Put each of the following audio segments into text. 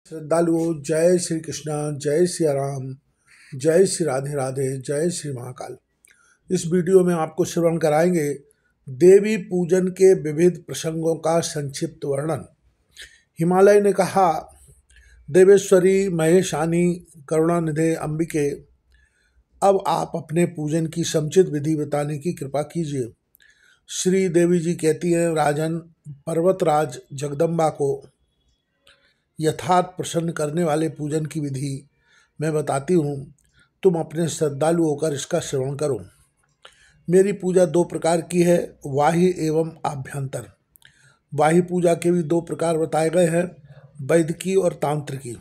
श्रद्धालुओं, जय श्री कृष्णा, जय श्री राम, जय श्री राधे राधे, जय श्री महाकाल। इस वीडियो में आपको श्रवण कराएंगे देवी पूजन के विविध प्रसंगों का संक्षिप्त वर्णन। हिमालय ने कहा, देवेश्वरी महेशानी करुणानिधे अंबिके, अब आप अपने पूजन की समुचित विधि बताने की कृपा कीजिए। श्री देवी जी कहती हैं, राजन, पर्वतराज जगदम्बा को यथार्थ प्रसन्न करने वाले पूजन की विधि मैं बताती हूँ, तुम अपने श्रद्धालु होकर इसका श्रवण करो। मेरी पूजा दो प्रकार की है, बाह्य एवं आभ्यंतर। बाह्य पूजा के भी दो प्रकार बताए गए हैं, वैदिकी और तांत्रिकी।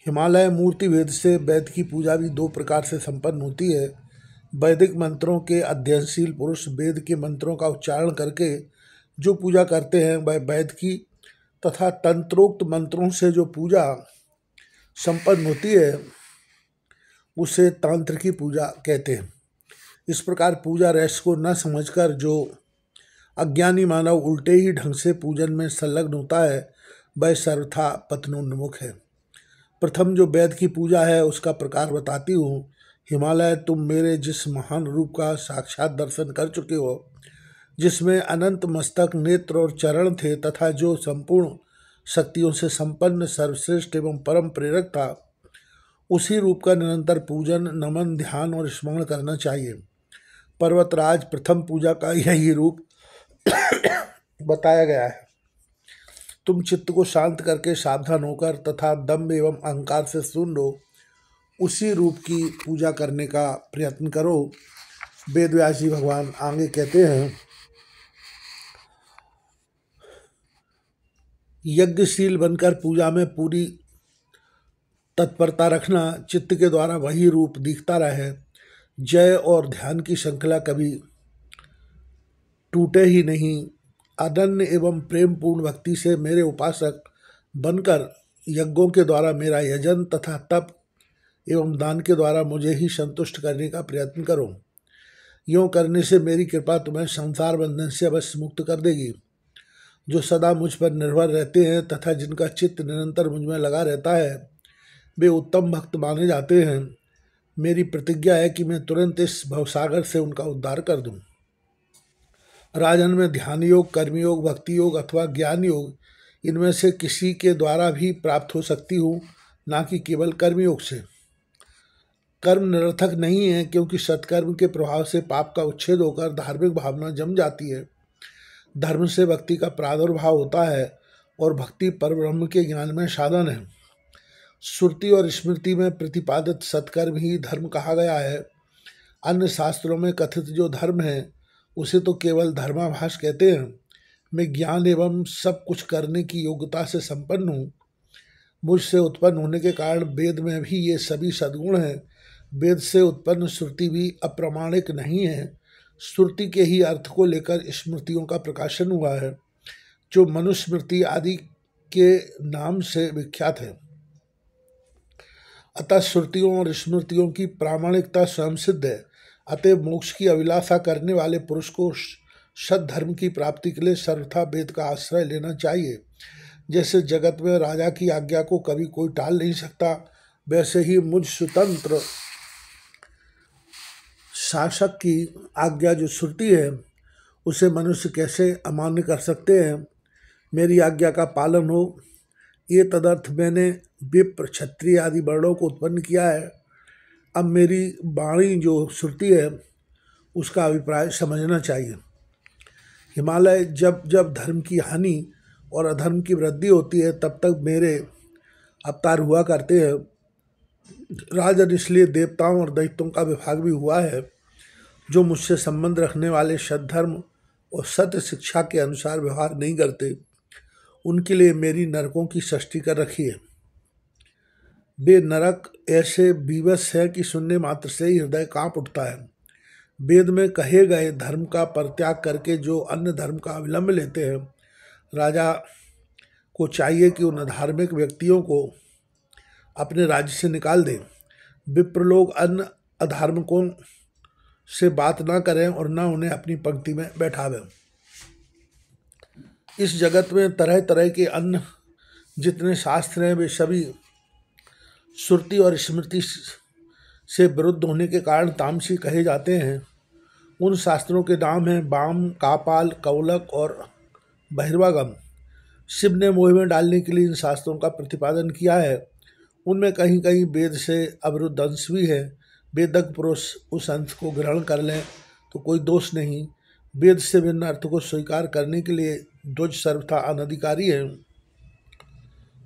हिमालय मूर्ति वेद से वैद की पूजा भी दो प्रकार से संपन्न होती है। वैदिक मंत्रों के अध्ययनशील पुरुष वेद के मंत्रों का उच्चारण करके जो पूजा करते हैं वह वैद की, तथा तंत्रोक्त मंत्रों से जो पूजा संपन्न होती है उसे तांत्रिकी पूजा कहते हैं। इस प्रकार पूजा रहस्य को न समझकर जो अज्ञानी मानव उल्टे ही ढंग से पूजन में संलग्न होता है वह सर्वथा पतनोन्मुख है। प्रथम जो वेद की पूजा है उसका प्रकार बताती हूँ। हिमालय, तुम मेरे जिस महान रूप का साक्षात दर्शन कर चुके हो, जिसमें अनंत मस्तक, नेत्र और चरण थे, तथा जो संपूर्ण शक्तियों से संपन्न सर्वश्रेष्ठ एवं परम प्रेरक था, उसी रूप का निरंतर पूजन, नमन, ध्यान और स्मरण करना चाहिए। पर्वतराज, प्रथम पूजा का यही रूप बताया गया है। तुम चित्त को शांत करके सावधान होकर तथा दम्भ एवं अहंकार से सुन लो, उसी रूप की पूजा करने का प्रयत्न करो। वेदव्यास जी भगवान आगे कहते हैं, यज्ञशील बनकर पूजा में पूरी तत्परता रखना, चित्त के द्वारा वही रूप दिखता रहे। जय और ध्यान की श्रृंखला कभी टूटे ही नहीं। अनन्य एवं प्रेम पूर्ण भक्ति से मेरे उपासक बनकर यज्ञों के द्वारा मेरा यजन तथा तप एवं दान के द्वारा मुझे ही संतुष्ट करने का प्रयत्न करो। यूँ करने से मेरी कृपा तुम्हें संसार बंधन से अवश्य मुक्त कर देगी। जो सदा मुझ पर निर्भर रहते हैं तथा जिनका चित्त निरंतर मुझ में लगा रहता है, वे उत्तम भक्त माने जाते हैं। मेरी प्रतिज्ञा है कि मैं तुरंत इस भवसागर से उनका उद्धार कर दूं। राजन, में ध्यान योग, कर्मयोग, भक्ति योग अथवा ज्ञान योग, इनमें से किसी के द्वारा भी प्राप्त हो सकती हूँ, ना कि केवल कर्मयोग से। कर्म निरर्थक नहीं है, क्योंकि सत्कर्म के प्रभाव से पाप का उच्छेद होकर धार्मिक भावना जम जाती है। धर्म से भक्ति का प्रादुर्भाव होता है और भक्ति परब्रह्म के ज्ञान में साधन है। श्रुति और स्मृति में प्रतिपादित सत्कर्म ही धर्म कहा गया है। अन्य शास्त्रों में कथित जो धर्म है उसे तो केवल धर्माभास कहते हैं। मैं ज्ञान एवं सब कुछ करने की योग्यता से संपन्न हूँ। मुझसे उत्पन्न होने के कारण वेद में भी ये सभी सद्गुण हैं। वेद से उत्पन्न श्रुति भी अप्रामाणिक नहीं है। श्रुति के ही अर्थ को लेकर स्मृतियों का प्रकाशन हुआ है, जो मनुस्मृति आदि के नाम से विख्यात है। अतः श्रुतियों और स्मृतियों की प्रामाणिकता स्वयं सिद्ध है। अतः मोक्ष की अभिलाषा करने वाले पुरुष को सद्धर्म की प्राप्ति के लिए सर्वथा वेद का आश्रय लेना चाहिए। जैसे जगत में राजा की आज्ञा को कभी कोई टाल नहीं सकता, वैसे ही मुझ स्वतंत्र शासक की आज्ञा जो श्रुति है उसे मनुष्य कैसे अमान्य कर सकते हैं। मेरी आज्ञा का पालन हो, ये तदर्थ मैंने विप्र, क्षत्रिय आदि वर्णों को उत्पन्न किया है। अब मेरी वाणी जो श्रुति है उसका अभिप्राय समझना चाहिए। हिमालय, जब जब धर्म की हानि और अधर्म की वृद्धि होती है तब तक मेरे अवतार हुआ करते हैं। राजन, इसलिए देवताओं और दैत्यों का विभाग भी हुआ है। जो मुझसे संबंध रखने वाले सद्धर्म और सत्य शिक्षा के अनुसार व्यवहार नहीं करते, उनके लिए मेरी नरकों की सृष्टि कर रखी है। वे नरक ऐसे बीभत्स हैं कि सुनने मात्र से ही हृदय कांप उठता है। वेद में कहे गए धर्म का परित्याग करके जो अन्य धर्म का अवलंब लेते हैं, राजा को चाहिए कि उन अधार्मिक व्यक्तियों को अपने राज्य से निकाल दें। विप्र लोग अन्य अधार्मिकों से बात ना करें और ना उन्हें अपनी पंक्ति में बैठावें। इस जगत में तरह तरह के अन्य जितने शास्त्र हैं वे सभी श्रुति और स्मृति से विरुद्ध होने के कारण तामसी कहे जाते हैं। उन शास्त्रों के नाम हैं वाम, कापाल, कौलक और बहिर्वागम। शिव ने मोह में डालने के लिए इन शास्त्रों का प्रतिपादन किया है। उनमें कहीं कहीं वेद से अवरुद्ध अंश भी है। वेदज्ञ पुरुष उस अंश को ग्रहण कर लें तो कोई दोष नहीं। वेद से भिन्न अर्थ को स्वीकार करने के लिए द्वज सर्वथा अनधिकारी है।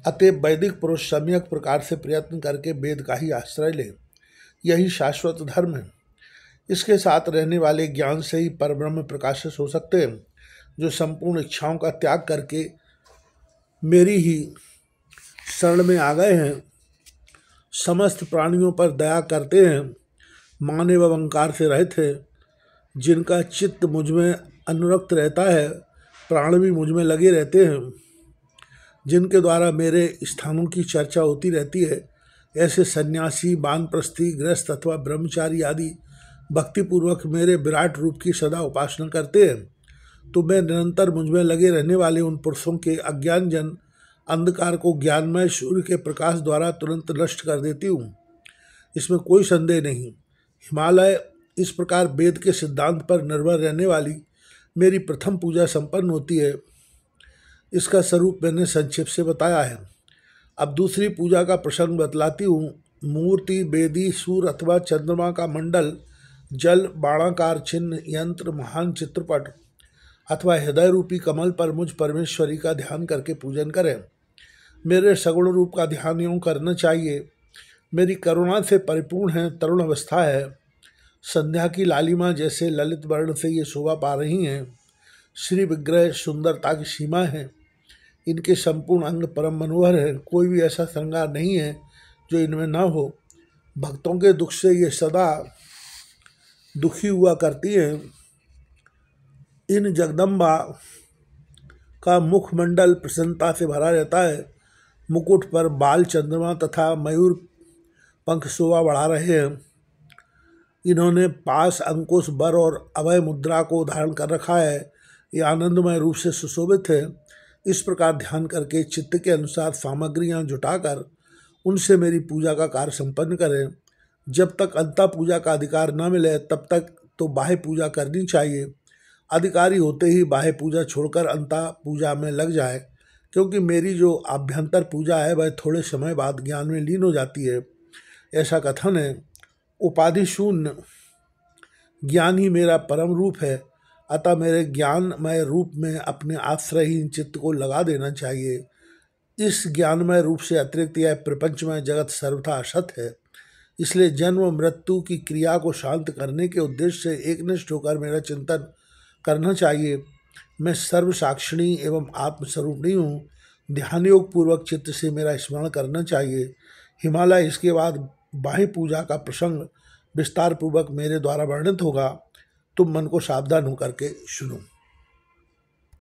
अतएव वैदिक पुरुष सम्यक प्रकार से प्रयत्न करके वेद का ही आश्रय ले, यही शाश्वत धर्म है। इसके साथ रहने वाले ज्ञान से ही परब्रह्म प्रकाशित हो सकते हैं, जो संपूर्ण इच्छाओं का त्याग करके मेरी ही शरण में आ गए हैं, समस्त प्राणियों पर दया करते हैं, मान एवं अहंकार से रहित है, जिनका चित्त मुझ में अनुरक्त रहता है, प्राण भी मुझ में लगे रहते हैं, जिनके द्वारा मेरे स्थानों की चर्चा होती रहती है, ऐसे सन्यासी, वानप्रस्थी, गृहस्थ अथवा ब्रह्मचारी आदि भक्तिपूर्वक मेरे विराट रूप की सदा उपासना करते हैं, तो मैं निरंतर मुझ में लगे रहने वाले उन पुरुषों के अज्ञानजन अंधकार को ज्ञानमय सूर्य के प्रकाश द्वारा तुरंत नष्ट कर देती हूँ। इसमें कोई संदेह नहीं। हिमालय इस प्रकार वेद के सिद्धांत पर निर्भर रहने वाली मेरी प्रथम पूजा संपन्न होती है। इसका स्वरूप मैंने संक्षेप से बताया है। अब दूसरी पूजा का प्रसंग बतलाती हूँ। मूर्ति, वेदी, सूर्य अथवा चंद्रमा का मंडल, जल, बाणाकार चिन्ह, यंत्र, महान चित्रपट अथवा हृदय रूपी कमल पर मुझ परमेश्वरी का ध्यान करके पूजन करें। मेरे सगुण रूप का ध्यान यूँ करना चाहिए। मेरी करुणा से परिपूर्ण है, तरुण अवस्था है, संध्या की लालिमा जैसे ललित वर्ण से ये शोभा पा रही हैं। श्री विग्रह सुंदरता की सीमा है। इनके संपूर्ण अंग परम मनोहर है। कोई भी ऐसा श्रृंगार नहीं है जो इनमें न हो। भक्तों के दुख से ये सदा दुखी हुआ करती हैं। इन जगदम्बा का मुखमंडल प्रसन्नता से भरा रहता है। मुकुट पर बाल, चंद्रमा तथा मयूर पंख शोभा बढ़ा रहे हैं। इन्होंने पास, अंकुश, बर और अभय मुद्रा को धारण कर रखा है। ये आनंदमय रूप से सुशोभित है। इस प्रकार ध्यान करके चित्त के अनुसार सामग्रियां जुटाकर उनसे मेरी पूजा का कार्य संपन्न करें। जब तक अंतः पूजा का अधिकार न मिले तब तक तो बाह्य पूजा करनी चाहिए। अधिकारी होते ही बाह्य पूजा छोड़कर अंतः पूजा में लग जाए, क्योंकि मेरी जो आभ्यंतर पूजा है वह थोड़े समय बाद ज्ञान में लीन हो जाती है। ऐसा कथन है। उपाधि शून्य ज्ञान ही मेरा परम रूप है। अतः मेरे ज्ञानमय रूप में अपने आश्रयहीन चित्त को लगा देना चाहिए। इस ज्ञानमय रूप से अतिरिक्त यह प्रपंचमय जगत सर्वथा असत है। इसलिए जन्म मृत्यु की क्रिया को शांत करने के उद्देश्य से एकनिष्ठ होकर मेरा चिंतन करना चाहिए। मैं सर्वसाक्षिणी एवं आत्मस्वरूपिणी हूँ। ध्यान योग पूर्वक चित्त से मेरा स्मरण करना चाहिए। हिमालय इसके बाद बाह्य पूजा का प्रसंग विस्तार पूर्वक मेरे द्वारा वर्णित होगा। तुम मन को सावधान होकर के सुनो।